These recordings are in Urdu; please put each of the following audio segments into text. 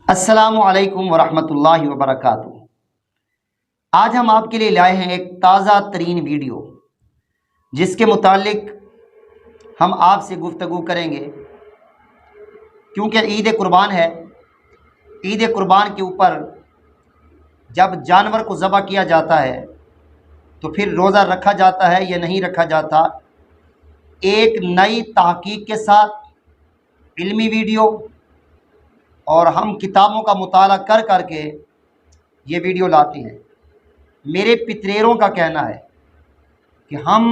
السلام علیکم ورحمۃ اللہ وبرکاتہ۔ آج ہم آپ کے لیے لائے ہیں ایک تازہ ترین ویڈیو جس کے متعلق ہم آپ سے گفتگو کریں گے، کیونکہ عید قربان ہے۔ عید قربان کے اوپر جب جانور کو ذبح کیا جاتا ہے تو پھر روزہ رکھا جاتا ہے یا نہیں رکھا جاتا۔ ایک نئی تحقیق کے ساتھ علمی ویڈیو، اور ہم کتابوں کا مطالعہ کر کر کے یہ ویڈیو لاتے ہیں۔ میرے پتریروں کا کہنا ہے کہ ہم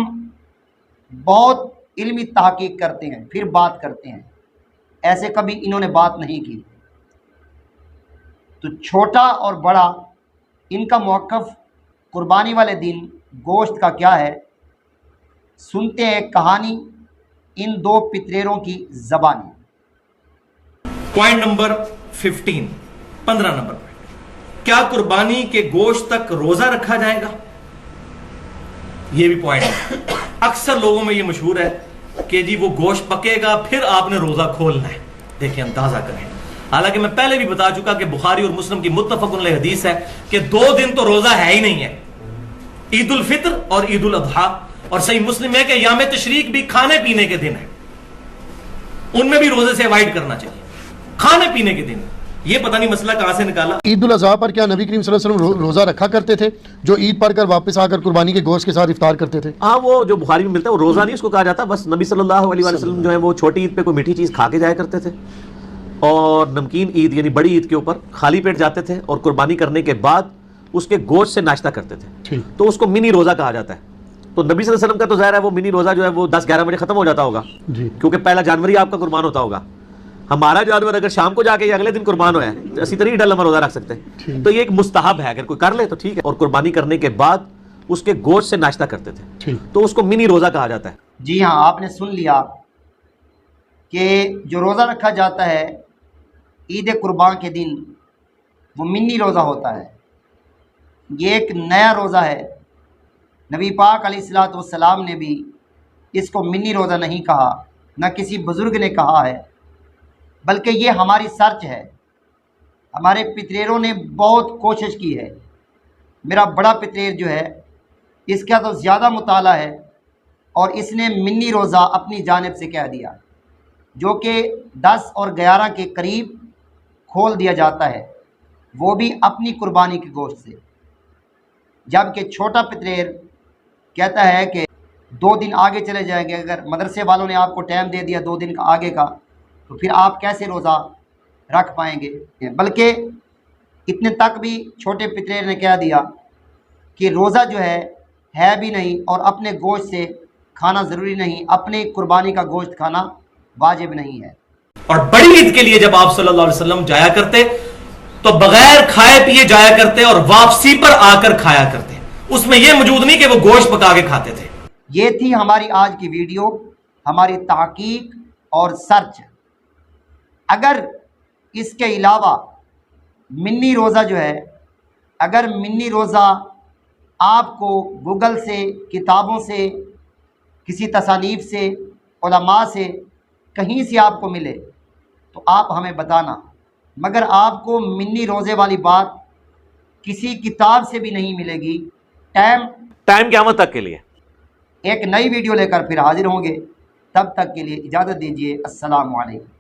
بہت علمی تحقیق کرتے ہیں پھر بات کرتے ہیں، ایسے کبھی انہوں نے بات نہیں کی۔ تو چھوٹا اور بڑا ان کا موقف قربانی والے دن گوشت کا کیا ہے، سنتے ہیں ایک کہانی ان دو پتریروں کی زبانی۔ پوائنٹ نمبر 15 نمبر پہ، کیا قربانی کے گوشت تک روزہ رکھا جائے گا؟ یہ بھی پوائنٹ ہے۔ اکثر لوگوں میں یہ مشہور ہے کہ جی وہ گوشت پکے گا پھر آپ نے روزہ کھولنا ہے۔ دیکھیں اندازہ کریں، حالانکہ میں پہلے بھی بتا چکا کہ بخاری اور مسلم کی متفق علیہ حدیث ہے کہ 2 دن تو روزہ ہے ہی نہیں ہے، عید الفطر اور عید الاضحیٰ، اور صحیح مسلم ہے کہ یوم تشریق بھی کھانے پینے کے دن ہے، ان میں بھی روزے سے اوائڈ کرنا چاہیے، کھانے پینے کے دن۔ یہ پتہ نہیں مسئلہ کہاں سے نکالا۔ عید الاضحیٰ پر کیا نبی کریم صلی اللہ علیہ وسلم روزہ رکھا کرتے تھے جو عید پڑھ کر واپس آ کر قربانی کے گوشت کے ساتھ افطار کرتے تھے؟ ہاں، وہ جو بخاری میں ملتا ہے وہ روزہ نہیں اس کو کہا جاتا، بس نبی صلی اللہ علیہ وسلم جو ہے وہ چھوٹی عید پہ کوئی میٹھی چیز کھا کے جایا کرتے تھے، اور نمکین عید یعنی بڑی عید کے اوپر خالی پیٹ جاتے تھے، اور قربانی کرنے کے بعد اس کے گوشت سے ناشتہ کرتے تھے، تو اس کو منی روزہ کہا جاتا ہے۔ تو نبی صلی اللہ علیہ وسلم کا تو ظاہر ہے وہ منی روزہ جو ہے وہ 10-11 بجے ختم ہو جاتا ہوگا، کیونکہ پہلا جانور ہی آپ کا قربان ہوتا ہوگا۔ ہمارا جانور اگر شام کو جا کے یا اگلے دن قربان ہوا ہے، اسی طرح ڈل روزہ رکھ سکتے ہیں۔ تو یہ ایک مستحب ہے، اگر کوئی کر لے تو ٹھیک ہے، اور قربانی کرنے کے بعد اس کے گوشت سے ناشتہ کرتے تھے، تو اس کو منی روزہ کہا جاتا ہے۔ جی ہاں، آپ نے سن لیا کہ جو روزہ رکھا جاتا ہے عید قربان کے دن وہ منی روزہ ہوتا ہے۔ یہ ایک نیا روزہ ہے۔ نبی پاک علیہ الصلوۃ والسلام نے بھی اس کو منی روزہ نہیں کہا، نہ کسی بزرگ نے کہا ہے، بلکہ یہ ہماری سرچ ہے۔ ہمارے پتریروں نے بہت کوشش کی ہے۔ میرا بڑا پتریر جو ہے اس کا تو زیادہ مطالعہ ہے، اور اس نے منی روزہ اپنی جانب سے کہہ دیا، جو کہ 10 اور 11 کے قریب کھول دیا جاتا ہے، وہ بھی اپنی قربانی کے گوشت سے۔ جبکہ چھوٹا پتریر کہتا ہے کہ 2 دن آگے چلے جائیں گے۔ اگر مدرسے والوں نے آپ کو ٹائم دے دیا 2 دن کا آگے کا، تو پھر آپ کیسے روزہ رکھ پائیں گے؟ بلکہ اتنے تک بھی چھوٹے پتریر نے کہہ دیا کہ روزہ جو ہے بھی نہیں، اور اپنے گوشت سے کھانا ضروری نہیں، اپنے قربانی کا گوشت کھانا واجب نہیں ہے۔ اور بڑی عید کے لیے جب آپ صلی اللہ علیہ وسلم جایا کرتے تو بغیر کھائے پیے جایا کرتے، اور واپسی پر آ کر کھایا کرتے۔ اس میں یہ موجود نہیں کہ وہ گوشت پکا کے کھاتے تھے۔ یہ تھی ہماری آج کی ویڈیو، ہماری تحقیق اور سرچ۔ اگر اس کے علاوہ منی روزہ جو ہے، اگر منی روزہ آپ کو گوگل سے، کتابوں سے، کسی تصانیف سے، علماء سے، کہیں سے آپ کو ملے تو آپ ہمیں بتانا، مگر آپ کو منی روزے والی بات کسی کتاب سے بھی نہیں ملے گی۔ ٹائم قیامت تک کے لیے ایک نئی ویڈیو لے کر پھر حاضر ہوں گے، تب تک کے لیے اجازت دیجیے۔ السلام علیکم۔